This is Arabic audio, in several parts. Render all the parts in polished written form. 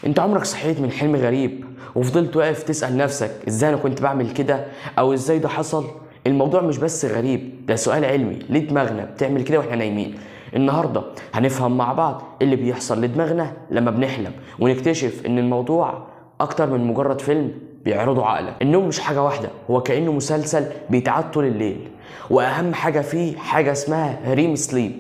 انت عمرك صحيت من حلم غريب وفضلت واقف تسأل نفسك ازاي انا كنت بعمل كده او ازاي ده حصل؟ الموضوع مش بس غريب، ده سؤال علمي. ليه دماغنا بتعمل كده واحنا نايمين؟ النهارده هنفهم مع بعض إيه اللي بيحصل لدماغنا لما بنحلم، ونكتشف ان الموضوع اكتر من مجرد فيلم بيعرضوا عقلك. النوم مش حاجة واحدة، هو كأنه مسلسل بيتعاد طول الليل، واهم حاجة فيه حاجة اسمها ريم سليب،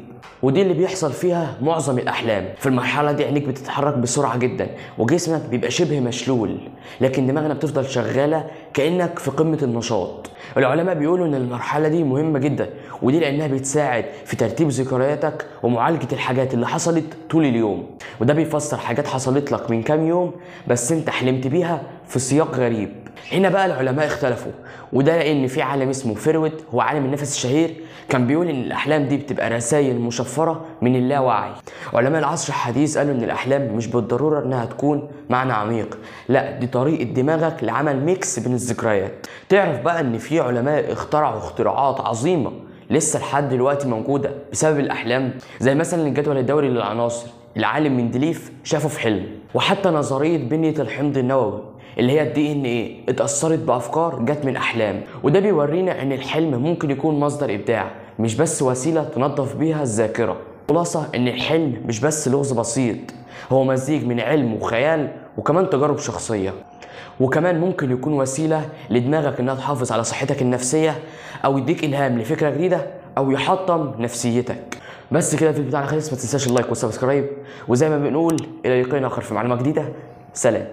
ودي اللي بيحصل فيها معظم الاحلام. في المرحله دي عينيك بتتحرك بسرعه جدا وجسمك بيبقى شبه مشلول، لكن دماغنا بتفضل شغاله كانك في قمه النشاط. العلماء بيقولوا ان المرحله دي مهمه جدا، ودي لانها بتساعد في ترتيب ذكرياتك ومعالجه الحاجات اللي حصلت طول اليوم. وده بيفسر حاجات حصلت لك من كام يوم بس انت حلمت بيها في سياق غريب. هنا بقى العلماء اختلفوا، وده لان في عالم اسمه فيرويد، هو عالم النفس الشهير، كان بيقول ان الاحلام دي بتبقى رسائل مشفره من اللاوعي. علماء العصر الحديث قالوا ان الاحلام مش بالضروره انها تكون معنى عميق، لا دي طريقه دماغك لعمل ميكس بين الذكريات. تعرف بقى ان في علماء اخترعوا اختراعات عظيمه لسه لحد دلوقتي موجوده بسبب الاحلام، زي مثلا الجدول الدوري للعناصر، العالم مندليف شافه في حلم. وحتى نظريه بنيه الحمض النووي اللي هي الدي ان ايه اتأثرت بأفكار جت من أحلام. وده بيورينا إن الحلم ممكن يكون مصدر إبداع، مش بس وسيلة تنظف بيها الذاكرة. خلاصة إن الحلم مش بس لغز بسيط، هو مزيج من علم وخيال وكمان تجارب شخصية. وكمان ممكن يكون وسيلة لدماغك إنها تحافظ على صحتك النفسية، أو يديك إلهام لفكرة جديدة، أو يحطم نفسيتك. بس كده الفيديو بتاعنا خلص، ما تنساش اللايك والسبسكرايب، وزي ما بنقول إلى لقاء آخر في معلومة جديدة. سلام.